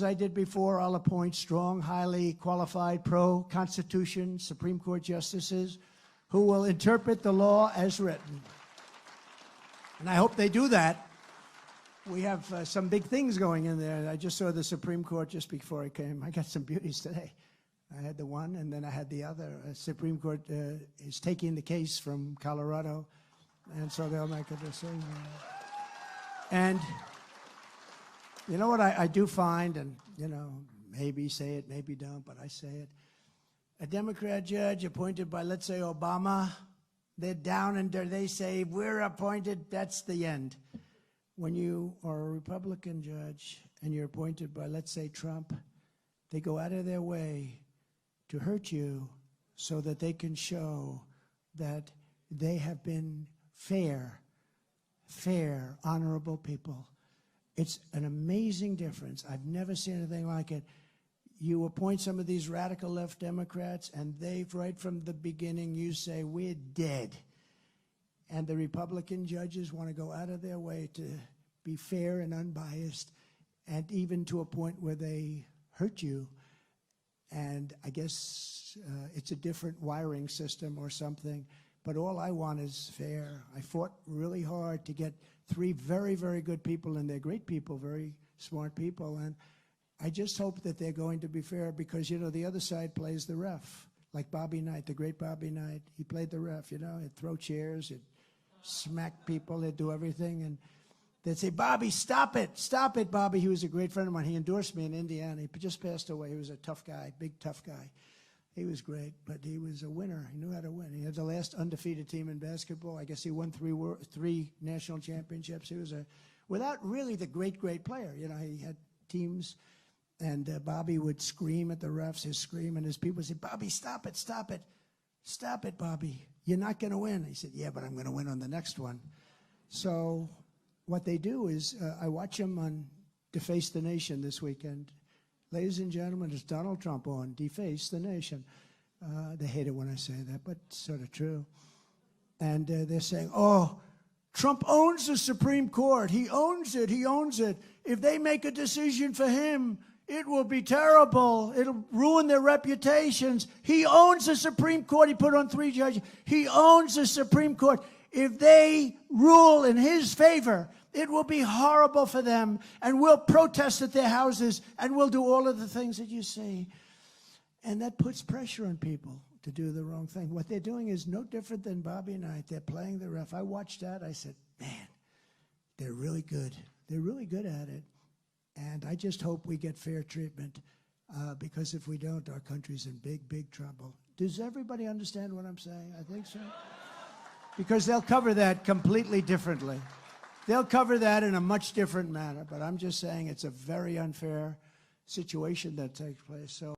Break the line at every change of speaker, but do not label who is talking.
As I did before, I'll appoint strong, highly qualified, pro-Constitution Supreme Court justices who will interpret the law as written. And I hope they do that. We have some big things going in there. I just saw the Supreme Court just before I came. I got some beauties today. I had the one, and then I had the other. Supreme Court is taking the case from Colorado, and so they'll make a decision. And you know what I do find, and, you know, maybe say it, maybe don't, but I say it. A Democrat judge appointed by, let's say, Obama, they're down and they say, we're appointed, that's the end. When you are a Republican judge and you're appointed by, let's say, Trump, they go out of their way to hurt you so that they can show that they have been fair, honorable people. It's an amazing difference. I've never seen anything like it. You appoint some of these radical left Democrats, and they've, right from the beginning, you say, we're dead. And the Republican judges want to go out of their way to be fair and unbiased, and even to a point where they hurt you. And I guess it's a different wiring system or something, but all I want is fair. I fought really hard to get 3 very, very good people, and they're great people, very smart people, and I just hope that they're going to be fair because, you know, the other side plays the ref, like Bobby Knight, the great Bobby Knight. He played the ref, you know. He'd throw chairs, he'd smack people, he'd do everything, and they'd say, Bobby, stop it, Bobby. He was a great friend of mine. He endorsed me in Indiana. He just passed away. He was a tough guy, big, tough guy. He was great, but he was a winner. He knew how to win. He had the last undefeated team in basketball. I guess he won 3 national championships. He was without really the great player. You know, he had teams, and Bobby would scream at the refs, his scream, and his people would say, Bobby, stop it, Bobby. You're not going to win. He said, yeah, but I'm going to win on the next one. So what they do is, I watch him on Deface the Nation this weekend. Ladies and gentlemen, it's Donald Trump on Deface the Nation. They hate it when I say that, but it's sort of true. And they're saying, oh, Trump owns the Supreme Court. He owns it. He owns it. If they make a decision for him, it will be terrible. It'll ruin their reputations. He owns the Supreme Court. He put on 3 judges. He owns the Supreme Court. If they rule in his favor, it will be horrible for them, and we'll protest at their houses, and we'll do all of the things that you see. And that puts pressure on people to do the wrong thing. What they're doing is no different than Bobby Knight. They're playing the ref. I watched that. I said, man, they're really good. They're really good at it. And I just hope we get fair treatment, because if we don't, our country's in big, big trouble. Does everybody understand what I'm saying? I think so. Because they'll cover that completely differently. They'll cover that in a much different manner, but I'm just saying it's a very unfair situation that takes place. So.